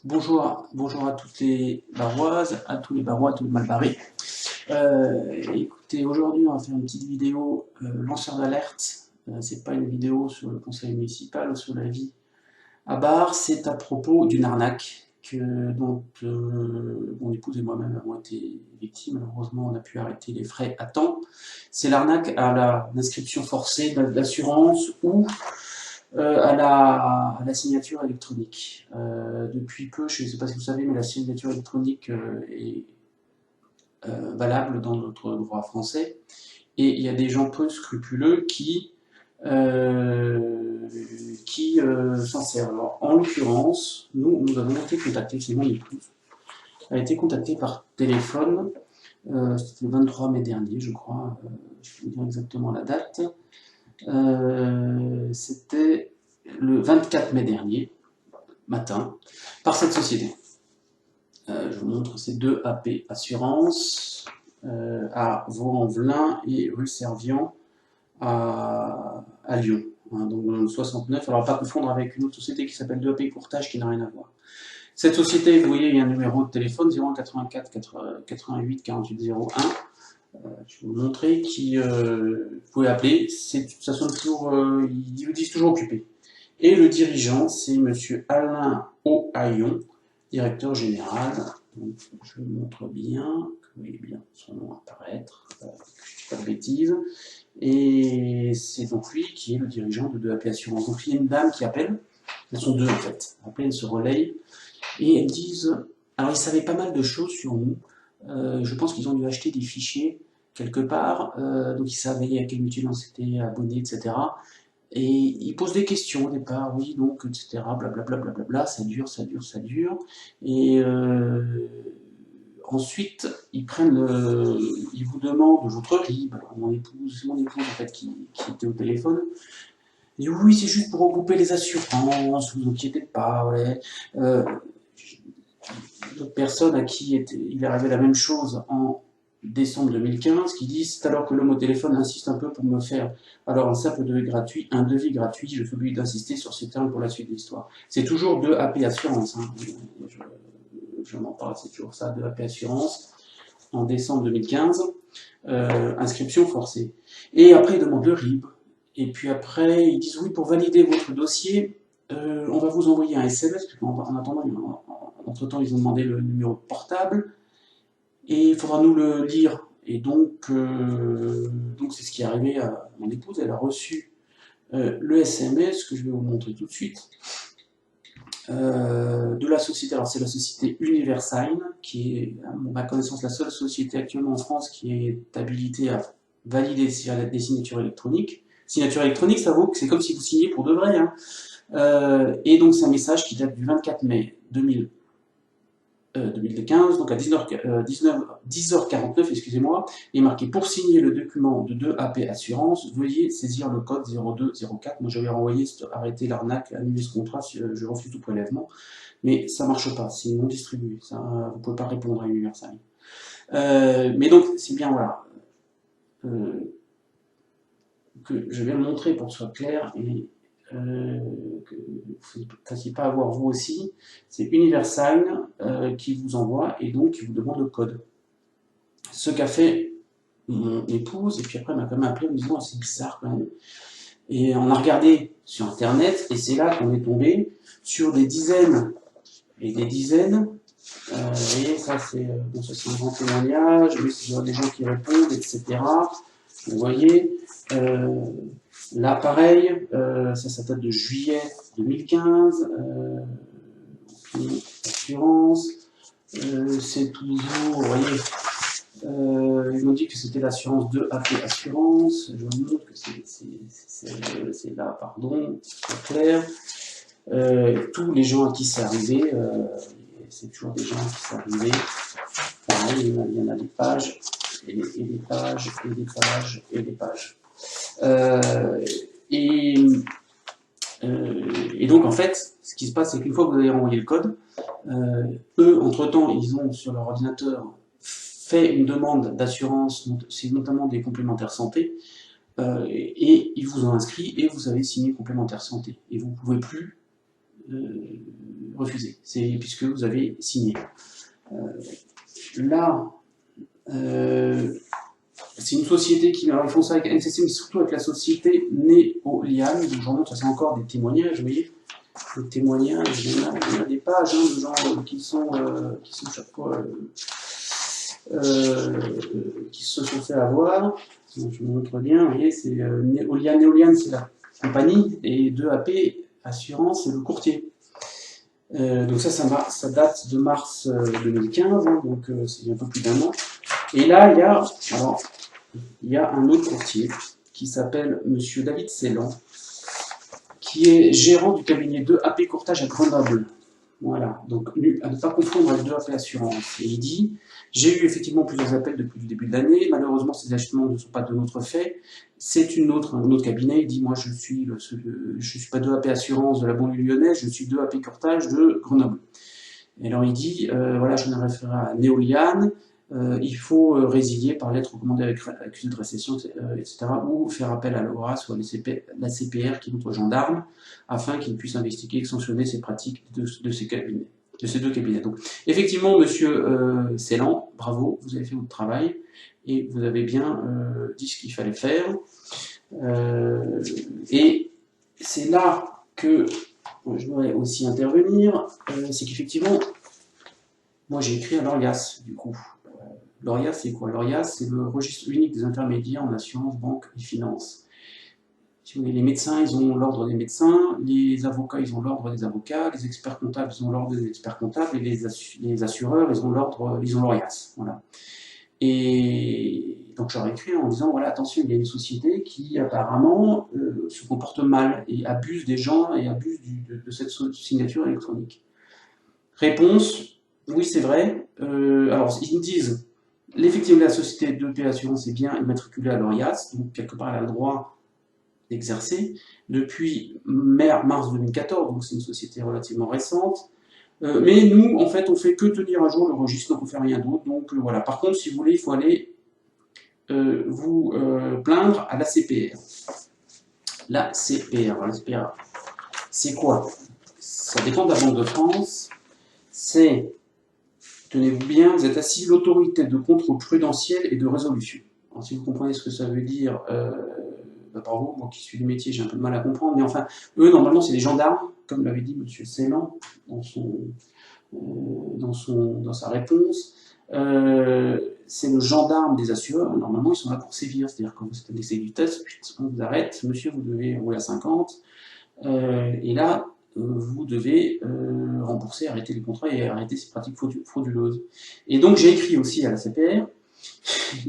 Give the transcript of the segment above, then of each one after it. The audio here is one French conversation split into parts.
Bonjour à toutes les barroises, à tous les barrois, à tous les malbarrés. Écoutez, aujourd'hui on va faire une petite vidéo lanceur d'alerte. C'est pas une vidéo sur le conseil municipal ou sur la vie à Bar, c'est à propos d'une arnaque dont mon épouse et moi-même avons été victimes. Malheureusement, on a pu arrêter les frais à temps. C'est l'arnaque à l'inscription forcée d'assurance ou à la signature électronique. Depuis peu, je ne sais pas si vous savez, mais la signature électronique est valable dans notre droit français. Et il y a des gens peu scrupuleux s'en servent. Alors, en l'occurrence, nous avons été contactés, c'est mon épouse, a été contactée par téléphone, c'était le 23 mai dernier, je crois, je vais vous dire exactement la date. C'était le 24 mai dernier, matin, par cette société. Je vous montre ces deux AP Assurance à Vaux-en-Velin et rue Servian à Lyon. Hein, donc dans le 69, alors pas confondre avec une autre société qui s'appelle 2AP Courtage qui n'a rien à voir. Cette société, vous voyez, il y a un numéro de téléphone 01 84 88 48 01. Je vais vous montrer vous pouvez appeler, ça sonne toujours, ils vous disent toujours occupé. Et le dirigeant, c'est monsieur Alain Ohaillon, directeur général. Donc, je vous montre bien, que vous voyez bien son nom apparaître, que je ne dis pas de bêtises. Et c'est donc lui qui est le dirigeant de 2AP Assurance. Donc il y a une dame qui appelle, elles sont deux en fait, elles se relayent, et elles disent, alors ils savaient pas mal de choses sur nous, je pense qu'ils ont dû acheter des fichiers quelque part, donc ils savaient à quelle mutuelle on s'était abonné, etc. Et ils posent des questions au départ, oui, donc, etc., blablabla, blablabla, ça dure, ça dure, ça dure. Et ensuite, ils vous demandent votre RIB. Alors, c'est mon épouse en fait qui était au téléphone. Il dit oui, c'est juste pour regrouper les assurances, vous inquiétez pas, ouais. D'autres personnes à qui il est arrivé la même chose en décembre 2015 qui disent c'est alors que l'homme au téléphone insiste un peu pour me faire alors un simple devis gratuit, je suis obligé d'insister sur ces termes pour la suite de l'histoire. C'est toujours 2AP Assurance, hein. Je m'en parle, c'est toujours ça, 2AP Assurance, en décembre 2015, inscription forcée. Et après, ils demandent le RIB, et puis après, ils disent oui, pour valider votre dossier, on va vous envoyer un SMS, parce qu'en attendant, entre-temps, ils ont demandé le numéro de portable, et il faudra nous le lire. Et donc c'est ce qui est arrivé à mon épouse, elle a reçu le SMS, que je vais vous montrer tout de suite, de la société, alors c'est la société Universign, qui est, à ma connaissance, la seule société actuellement en France qui est habilitée à valider des signatures électroniques. Signature électronique, ça vaut que c'est comme si vous signez pour de vrai, hein. Et donc c'est un message qui date du 24 mai 2015, donc à 10h49, excusez-moi, il est marqué pour signer le document de 2AP Assurance, veuillez saisir le code 0204. Moi j'avais renvoyé, arrêter l'arnaque, annuler ce contrat, je refuse tout prélèvement, mais ça marche pas, c'est non distribué, ça, vous pouvez pas répondre à Universal. Mais donc c'est bien, voilà, que je vais le montrer pour que ce soit clair et que vous ne fassiez pas avoir vous aussi. C'est Universign qui vous envoie et donc qui vous demande le code. Ce qu'a fait mon épouse, et puis après elle m'a quand même appelé en me disant c'est bizarre quand même. Et on a regardé sur internet et c'est là qu'on est tombé sur des dizaines et des dizaines. Et ça c'est bon, ça c'est un grand témoignage, mais c'est des gens qui répondent, etc. Vous voyez, là pareil, ça date de juillet 2015, assurance, c'est toujours, vous voyez, ils m'ont dit que c'était l'assurance 2AP Assurance, je vous montre que c'est là, pardon, c'est clair. Tous les gens à qui c'est arrivé, c'est toujours des gens à qui c'est arrivé, pareil, il y en a des pages, et des pages, et des pages, et des pages. Et donc en fait, ce qui se passe, c'est qu'une fois que vous avez renvoyé le code, eux, entre-temps, ils ont sur leur ordinateur fait une demande d'assurance, c'est notamment des complémentaires santé, et ils vous ont inscrit et vous avez signé complémentaire santé. Et vous ne pouvez plus refusé, puisque vous avez signé. Là, c'est une société qui, alors ils font ça avec NCC, mais surtout avec la société Néolian. Je remonte, ça c'est encore des témoignages, vous voyez, des témoignages, il y en a des pages de gens qui sont chaque fois, qui se sont fait avoir. Donc, je vous montre bien, vous voyez, c'est Néolian. Néolian, c'est la compagnie, et 2AP Assurance, c'est le courtier. Donc ça date de mars 2015, hein, donc c'est un peu plus d'1 an. Et là, il y a un autre courtier qui s'appelle Monsieur David Cellan, qui est gérant du cabinet 2AP Courtage à Grenoble. Voilà, donc à ne pas confondre avec 2AP Assurance. Et il dit, j'ai eu effectivement plusieurs appels depuis le début de l'année, malheureusement ces ajustements ne sont pas de notre fait, c'est un autre cabinet, il dit, moi je suis pas 2AP Assurance de la banlieue lyonnaise, je suis 2AP Courtage de Grenoble. Et alors il dit, voilà, je me référerai à Néolian, il faut résilier par lettre recommandée avec accusé de récession, etc., ou faire appel à l'ORAS ou à la CPR, qui est notre gendarme, afin qu'il puisse investiguer et sanctionner ces pratiques de ces deux cabinets. Donc, effectivement, monsieur Cellan, bravo, vous avez fait votre travail, et vous avez bien dit ce qu'il fallait faire. Et c'est là que je voudrais aussi intervenir, c'est qu'effectivement, moi j'ai écrit à l'ORIAS, du coup. L'ORIAS, c'est quoi? L'ORIAS, c'est le registre unique des intermédiaires en assurance, banque et finance. Si vous voulez, les médecins, ils ont l'ordre des médecins, les avocats, ils ont l'ordre des avocats, les experts comptables, ils ont l'ordre des experts comptables, et les assureurs, ils ont l'ORIAS. Voilà. Et donc j'aurais écrit en disant, voilà, attention, il y a une société qui apparemment se comporte mal et abuse des gens et abuse de cette signature électronique. Réponse, oui, c'est vrai. Alors, ils me disent, l'effectivité de la société 2AP Assurance est bien immatriculée à l'ORIAS, donc quelque part elle a le droit d'exercer, depuis mars 2014, donc c'est une société relativement récente. Mais nous, en fait, on fait que tenir à jour le registre, donc on fait rien d'autre. Donc voilà. Par contre, si vous voulez, il faut aller vous plaindre à la CPR. La CPR, la CPR, c'est quoi? Ça dépend de la Banque de France. C'est, tenez-vous bien, vous êtes assis l'autorité de contrôle prudentiel et de résolution. Alors, si vous comprenez ce que ça veut dire, bravo, moi qui suis du métier, j'ai un peu de mal à comprendre, mais enfin, eux, normalement, c'est les gendarmes, comme l'avait dit M. Cellan dans sa réponse. C'est le gendarme des assureurs, normalement, ils sont là pour sévir, c'est-à-dire quand vous êtes à l'excès du test, on vous arrête, monsieur, vous devez rouler à 50, et là, vous devez rembourser, arrêter les contrats et arrêter ces pratiques frauduleuses. Et donc j'ai écrit aussi à la CPR,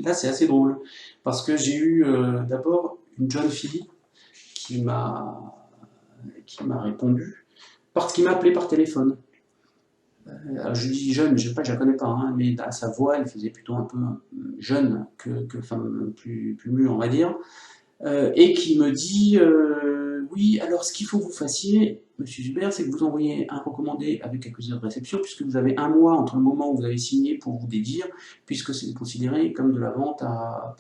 là c'est assez drôle, parce que j'ai eu d'abord une jeune fille qui m'a répondu, parce qu'il m'a appelé par téléphone. Alors je dis jeune, je ne sais pas, je la connais pas, hein, mais à sa voix, elle faisait plutôt un peu jeune que femme plus mûre, on va dire, et qui me dit oui, alors ce qu'il faut que vous fassiez, Monsieur Zuber, c'est que vous envoyez un recommandé avec accusé de réception, puisque vous avez 1 mois entre le moment où vous avez signé pour vous dédire, puisque c'est considéré comme de la vente à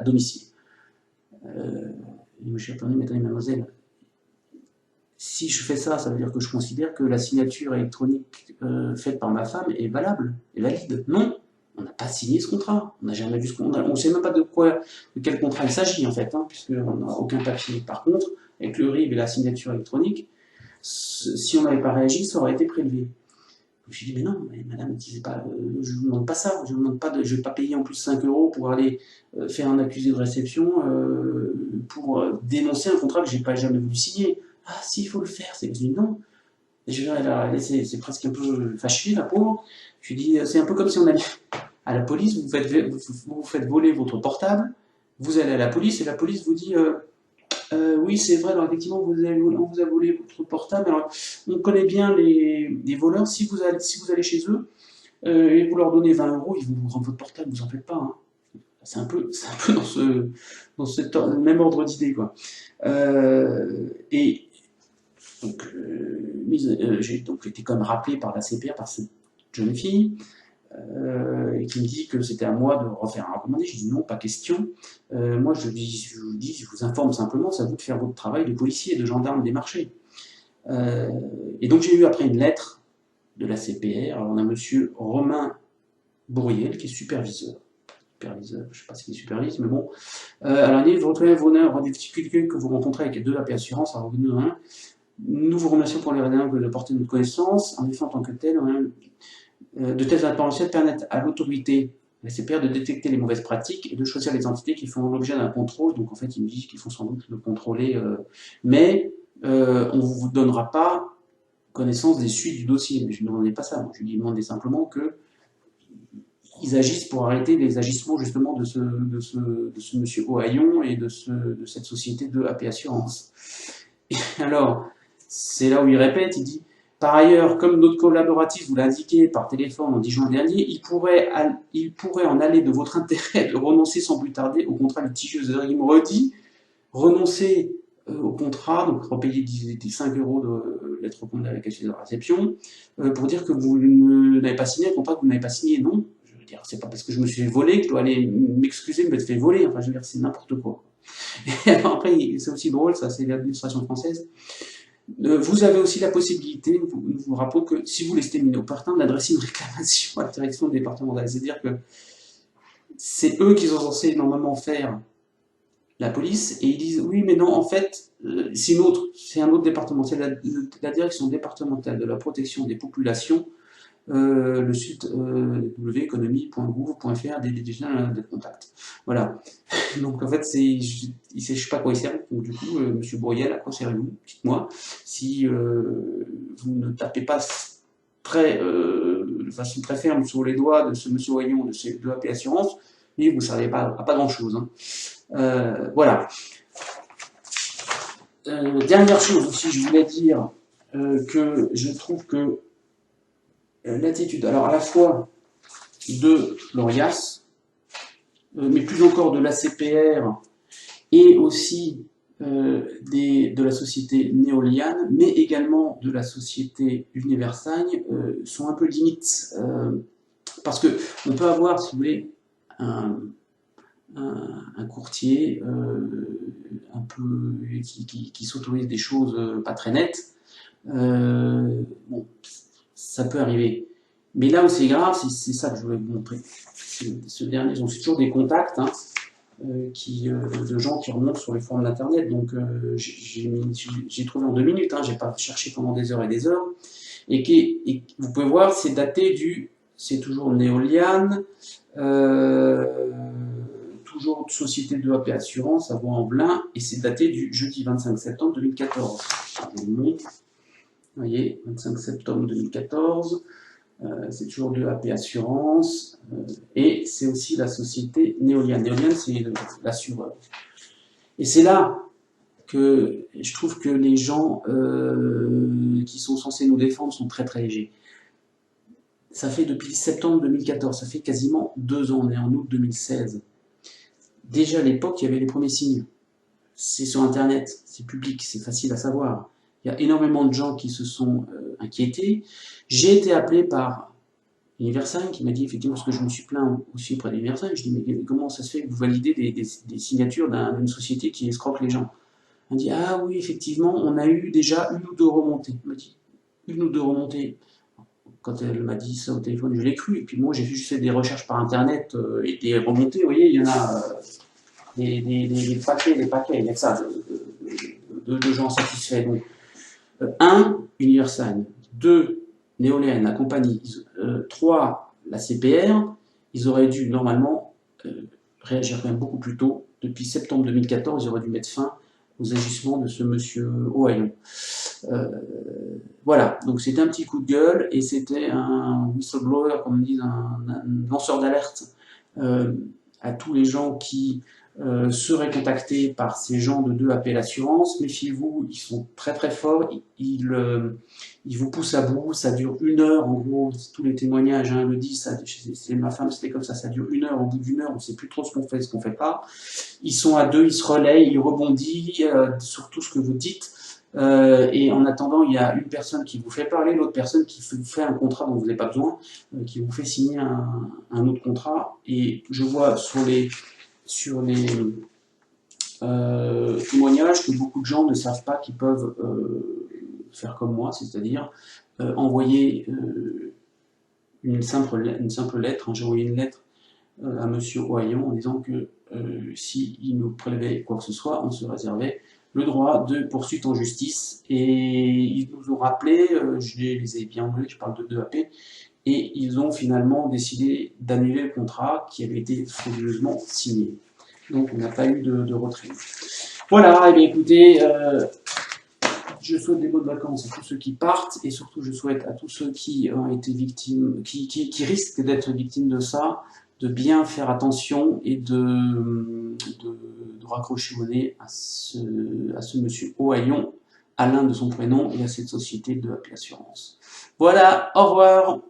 domicile. Je suis répondu, mais attendez, mademoiselle, si je fais ça, ça veut dire que je considère que la signature électronique faite par ma femme est valable, est valide. Non, on n'a pas signé ce contrat. On n'a jamais vu ce contrat. On ne sait même pas de quel contrat il s'agit en fait, hein, puisqu'on n'a aucun papier. Par contre, avec le RIB et la signature électronique, si on n'avait pas réagi, ça aurait été prélevé. Je lui ai dit, mais non, mais madame, je ne vous demande pas ça. Je ne vais pas payer en plus 5 € pour aller faire un accusé de réception pour dénoncer un contrat que je n'ai pas jamais voulu signer. Ah, si, il faut le faire. Je dis non. C'est presque un peu fâché, la pauvre. Je lui dis, c'est un peu comme si on allait à la police, vous faites voler votre portable, vous allez à la police et la police vous dit oui, c'est vrai, alors effectivement, on vous a volé votre portable. Alors, on connaît bien les voleurs. Si vous allez chez eux et vous leur donnez 20 €, ils vont vous rendre votre portable, vous en faites pas. Hein. C'est un peu dans ce même ordre d'idée, quoi. Et donc, j'ai donc été quand même rappelé par la CPR, par cette jeune fille, et qui me dit que c'était à moi de refaire un recommandé. Je dis non, pas question. Moi, je vous informe simplement, c'est à vous de faire votre travail de policier, de gendarme des marchés. Et donc j'ai eu après une lettre de la CPR. Alors on a monsieur Romain Bourriel, qui est superviseur. Je ne sais pas s'il supervise, mais bon. Alors il dit, vous retrouvez vos des difficultés que vous rencontrez avec 2AP Assurance, alors nous vous remercions pour les réunions de porter notre connaissance. En effet, en tant que tel, de telles interventions permettent à l'autorité, la CPR, de détecter les mauvaises pratiques et de choisir les entités qui font l'objet d'un contrôle. Donc en fait, ils me disent qu'ils font sans doute le contrôler, mais on ne vous donnera pas connaissance des suites du dossier. Mais je ne demandais pas ça. Moi, je lui demandais simplement que ils agissent pour arrêter les agissements justement de ce monsieur Ohaillon et de cette société de AP Assurance. Et alors, c'est là où il répète, il dit « Par ailleurs, comme notre collaboratrice vous l'a indiqué par téléphone en 10 juin dernier, il pourrait en aller de votre intérêt de renoncer sans plus tarder au contrat litigieux. » Il me redit « Renoncer au contrat, donc repayer des 5 € de lettre recommandée avec accusé de réception, pour dire que vous n'avez pas signé un contrat que vous n'avez pas signé. » Non. C'est pas parce que je me suis fait voler que je dois aller m'excuser de m'être fait voler. Enfin, je veux dire, c'est n'importe quoi. Et après, c'est aussi drôle, ça, c'est l'administration française. Vous avez aussi la possibilité, nous vous rappelons que si vous l'estimez opportun, d'adresser une réclamation à la direction départementale. C'est-à-dire que c'est eux qui sont censés normalement faire la police, et ils disent oui, mais non, en fait, c'est un autre département, c'est la direction départementale de la protection des populations. Le site www.economie.gouv.fr des contacts. Voilà. Donc en fait, je sais pas à quoi il sert. Donc du coup, monsieur Bourriel, à quoi servez-vous? Dites-moi. Si vous ne tapez pas de façon très ferme sur les doigts de ce monsieur Ohaillon de ces 2AP Assurance, et vous ne servez pas à pas grand-chose. Hein. Voilà. Dernière chose aussi, je voulais dire que je trouve que l'attitude, alors à la fois de l'ORIAS, mais plus encore de la CPR et aussi de la société Néoliane, mais également de la société Universagne, sont un peu limites. Parce que on peut avoir, si vous voulez, un courtier un peu qui s'autorise des choses pas très nettes. Bon, ça peut arriver. Mais là où c'est grave, c'est ça que je voulais vous montrer. Ce dernier, donc c'est toujours des contacts de gens qui remontent sur les forums d'internet. Donc j'ai trouvé en 2 minutes, j'ai pas cherché pendant des heures et des heures. Et vous pouvez voir, c'est daté c'est toujours Néoliane, toujours société de AP Assurance à Vaux-en-Velin, et c'est daté du jeudi 25 septembre 2014. Je vous montre. Vous voyez, 25 septembre 2014, c'est toujours de AP Assurance, et c'est aussi la société Néoliane. Néoliane, c'est l'assureur. Et c'est là que je trouve que les gens qui sont censés nous défendre sont très très légers. Ça fait depuis septembre 2014, ça fait quasiment 2 ans, on est en août 2016. Déjà à l'époque, il y avait les premiers signes. C'est sur Internet, c'est public, c'est facile à savoir. Il y a énormément de gens qui se sont inquiétés. J'ai été appelé par Universagne qui m'a dit effectivement, parce que je me suis plaint aussi auprès d'Universagne, je dis mais comment ça se fait que vous validez des signatures d'une société qui escroque les gens? On dit ah oui, effectivement, on a eu déjà 1 ou 2 remontées. Elle m'a dit 1 ou 2 remontées. Quand elle m'a dit ça au téléphone, je l'ai cru. Et puis moi, j'ai juste fait des recherches par Internet et des remontées. Vous voyez, il y en a des paquets, il y a que ça de gens satisfaits. Donc, 1, Universagne, 2, Néoliane, la compagnie, 3, la CPR, ils auraient dû normalement réagir quand même beaucoup plus tôt. Depuis septembre 2014, ils auraient dû mettre fin aux agissements de ce monsieur Ohaillon. Voilà, donc c'était un petit coup de gueule et c'était un whistleblower, comme on dit, un lanceur d'alerte à tous les gens qui seraient contactés par ces gens de 2AP Assurance. Méfiez-vous, ils sont très très forts, ils vous poussent à bout, ça dure 1 heure, en gros, tous les témoignages le disent, c'est ma femme, c'était comme ça dure 1 heure, au bout d'1 heure, on ne sait plus trop ce qu'on fait, ce qu'on ne fait pas. Ils sont à 2, ils se relayent, ils rebondissent sur tout ce que vous dites. Et en attendant, il y a une personne qui vous fait parler, l'autre personne qui vous fait un contrat dont vous n'avez pas besoin, qui vous fait signer un autre contrat. Et je vois sur les témoignages que beaucoup de gens ne savent pas qu'ils peuvent faire comme moi, c'est-à-dire envoyer une simple lettre. J'ai envoyé une lettre à Monsieur Ohayon en disant que s'il nous prélevait quoi que ce soit, on se réservait le droit de poursuite en justice. Et ils nous ont rappelé, je les ai bien enlevés, je parle de 2AP, et ils ont finalement décidé d'annuler le contrat qui avait été frauduleusement signé. Donc on n'a pas eu de retrait. Voilà, et bien écoutez, je souhaite des bonnes vacances à tous ceux qui partent, et surtout je souhaite à tous ceux qui ont été victimes, qui risquent d'être victimes de ça, de bien faire attention et de raccrocher au nez à ce monsieur Ohayon, Alain de son prénom, et à cette société de l'assurance. Voilà, au revoir.